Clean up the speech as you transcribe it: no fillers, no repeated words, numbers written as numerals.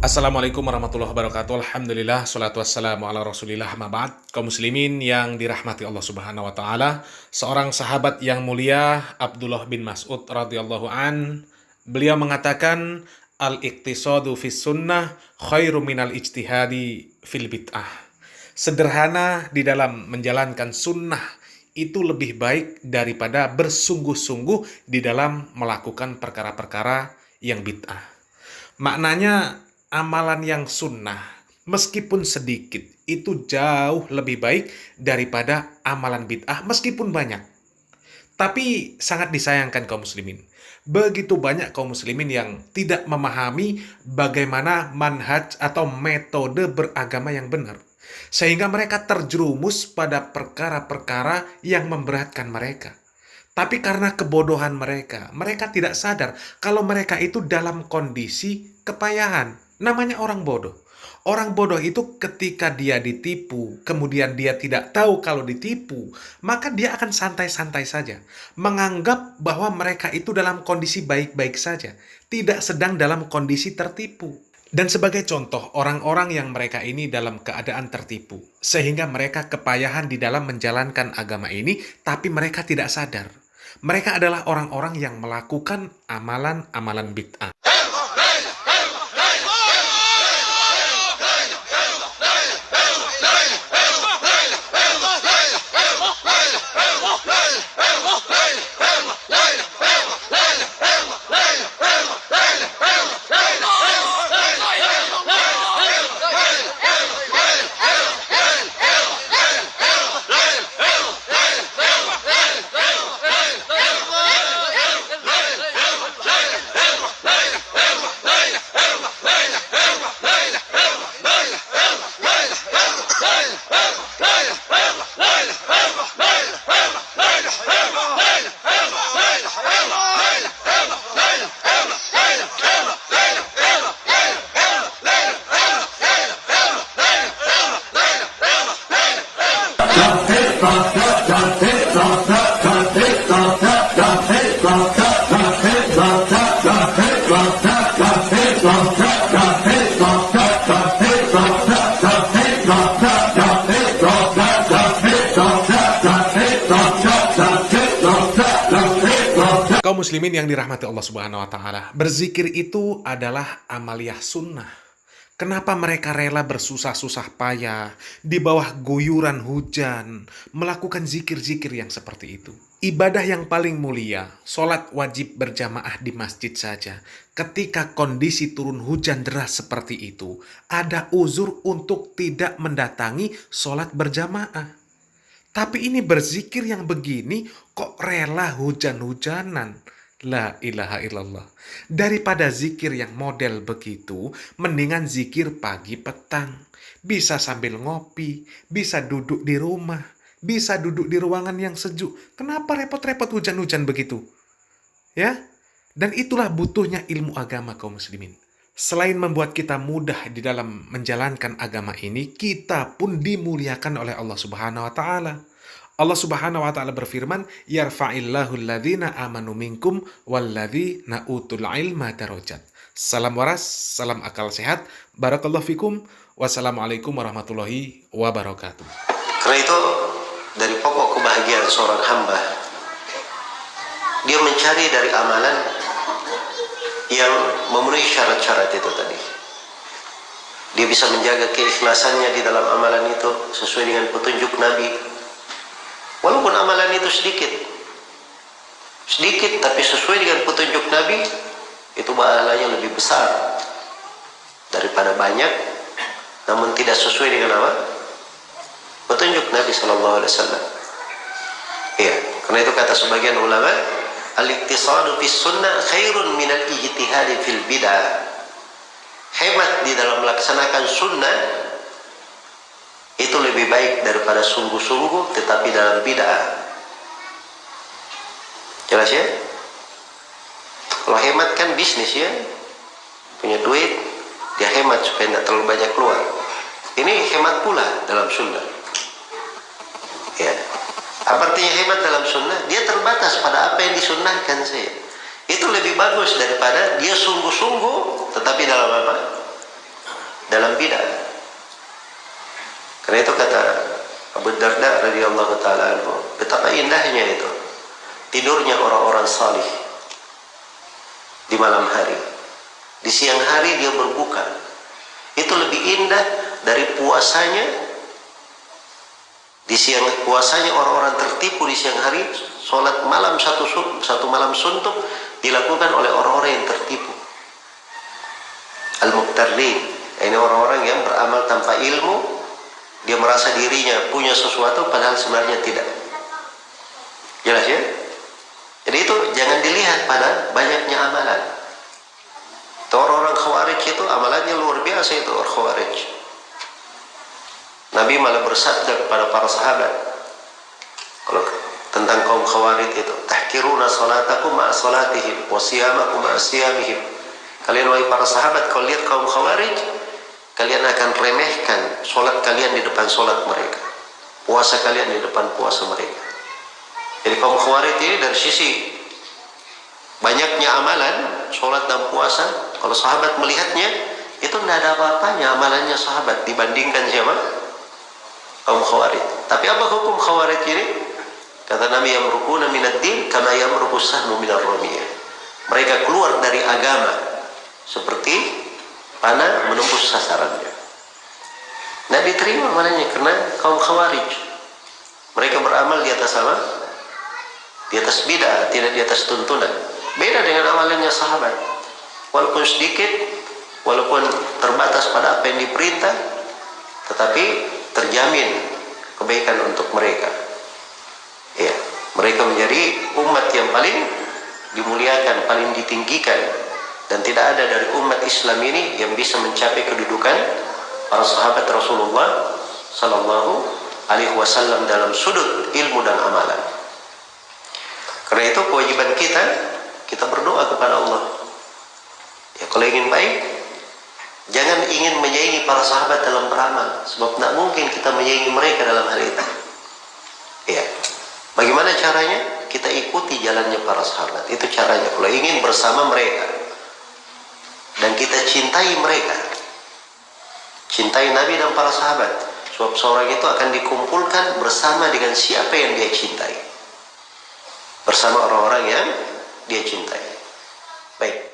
Assalamualaikum warahmatullahi wabarakatuh. Alhamdulillah, salatu wassalamu ala rasulillah, amma ba'd. Kaum muslimin yang dirahmati Allah subhanahu wa ta'ala, seorang sahabat yang mulia, Abdullah bin Mas'ud radhiyallahu an, beliau mengatakan, al-iqtisadu fis sunnah khairu minal ijtihadi fil bid'ah. Sederhana di dalam menjalankan sunnah itu lebih baik daripada bersungguh-sungguh di dalam melakukan perkara-perkara yang bid'ah. Maknanya, amalan yang sunnah, meskipun sedikit, itu jauh lebih baik daripada amalan bid'ah, meskipun banyak. Tapi sangat disayangkan kaum muslimin. Begitu banyak kaum muslimin yang tidak memahami bagaimana manhaj atau metode beragama yang benar. Sehingga mereka terjerumus pada perkara-perkara yang memberatkan mereka. Tapi karena kebodohan mereka, mereka tidak sadar kalau mereka itu dalam kondisi kepayahan. Namanya orang bodoh. Orang bodoh itu ketika dia ditipu, kemudian dia tidak tahu kalau ditipu, maka dia akan santai-santai saja. Menganggap bahwa mereka itu dalam kondisi baik-baik saja. Tidak sedang dalam kondisi tertipu. Dan sebagai contoh, orang-orang yang mereka ini dalam keadaan tertipu. Sehingga mereka kepayahan di dalam menjalankan agama ini, tapi mereka tidak sadar. Mereka adalah orang-orang yang melakukan amalan-amalan bid'ah. Kaum muslimin yang dirahmati Allah subhanahu wa ta'ala, berzikir itu adalah amaliyah sunnah. Kenapa mereka rela bersusah-susah payah di bawah guyuran hujan melakukan zikir-zikir yang seperti itu? Ibadah yang paling mulia, sholat wajib berjamaah di masjid saja. Ketika kondisi turun hujan deras seperti itu, ada uzur untuk tidak mendatangi sholat berjamaah. Tapi ini berzikir yang begini kok rela hujan-hujanan. La ilaha illallah. Daripada zikir yang model begitu, mendingan zikir pagi petang. Bisa sambil ngopi, bisa duduk di rumah, bisa duduk di ruangan yang sejuk. Kenapa repot-repot hujan-hujan begitu? Ya? Dan itulah butuhnya ilmu agama kaum muslimin. Selain membuat kita mudah di dalam menjalankan agama ini, kita pun dimuliakan oleh Allah Subhanahu wa taala. Allah Subhanahu wa taala berfirman, "Yarfa'illahu alladhina amanu minkum walladzina utul ilma darajat." Salam waras, salam akal sehat. Barakallahu fikum. Wassalamualaikum warahmatullahi wabarakatuh. Karena itu dari pokok kebahagiaan seorang hamba, dia mencari dari amalan yang memenuhi syarat-syarat itu tadi. Dia bisa menjaga keikhlasannya di dalam amalan itu sesuai dengan petunjuk Nabi. Walaupun amalan itu sedikit tapi sesuai dengan petunjuk Nabi, itu pahalanya lebih besar daripada banyak namun tidak sesuai dengan apa? Petunjuk Nabi SAW. Iya, karena itu kata sebagian ulama, al-iqtisadu fis sunnah khairun minal ijtihadi fil bid'ah. Hemat di dalam melaksanakan sunnah itu lebih baik daripada sungguh-sungguh tetapi dalam bid'ah. Jelas ya? Kalau hemat kan bisnis ya, punya duit dia hemat supaya tidak terlalu banyak keluar. Ini hemat pula dalam sunnah. Ya, apa artinya hemat dalam sunnah? Dia terbatas pada apa yang disunnahkan saja. Itu lebih bagus daripada dia sungguh-sungguh tetapi dalam apa? dalam bid'ah. Karena itu kata Abu Darda radhiyallahu taala anhu, betapa indahnya itu tidurnya orang-orang salih di malam hari. Di siang hari dia berbuka. Itu lebih indah dari puasanya. Di siang puasanya orang-orang tertipu di siang hari, sholat malam satu malam suntuk dilakukan oleh orang-orang yang tertipu. Al-Muqtarrin, ini orang-orang yang beramal tanpa ilmu. Dia merasa dirinya punya sesuatu padahal sebenarnya tidak. Jelas ya? Jadi itu jangan dilihat pada banyaknya amalan. Orang-orang Khawarij itu amalannya luar biasa itu orang Khawarij. Nabi malah bersabda kepada para sahabat kalau tentang kaum Khawarij itu, tahkiruna salatakum ma'a salatihim wa siyamakum ma'a siyamihim. Kalian wahai para sahabat, kalau lihat kaum Khawarij, kalian akan remehkan solat kalian di depan solat mereka, puasa kalian di depan puasa mereka. Jadi kaum Khawarij ini dari sisi banyaknya amalan, solat dan puasa, kalau sahabat melihatnya itu tidak ada apa-apanya amalannya sahabat dibandingkan siapa? Kaum Khawarij. Tapi apa hukum Khawarij ini? Kata Nabi, yamruquna minad din kama yamruqu sahmu minar ramiyah. Mereka keluar dari agama seperti panah menembus sasarannya. Nah, diterima amalannya karena kaum Khawarij. Mereka beramal di atas apa? Di atas bid'ah, tidak di atas tuntunan. Beda dengan amalannya sahabat. Walaupun sedikit, walaupun terbatas pada apa yang diperintah, tetapi terjamin kebaikan untuk mereka. Ya, mereka menjadi umat yang paling dimuliakan, paling ditinggikan, dan tidak ada dari umat Islam ini yang bisa mencapai kedudukan para sahabat Rasulullah Sallallahu Alaihi Wasallam dalam sudut ilmu dan amalan. Karena itu kewajiban kita berdoa kepada Allah. Ya, kalau ingin baik, jangan ingin menyaingi para sahabat dalam beramal, sebab tidak mungkin kita menyaingi mereka dalam hal itu. Ya, bagaimana caranya? Kita ikuti jalannya para sahabat. Itu caranya. Kalau ingin bersama mereka dan kita cintai mereka, cintai Nabi dan para sahabat, sebab seorang itu akan dikumpulkan bersama dengan siapa yang dia cintai, bersama orang-orang yang dia cintai. Baik.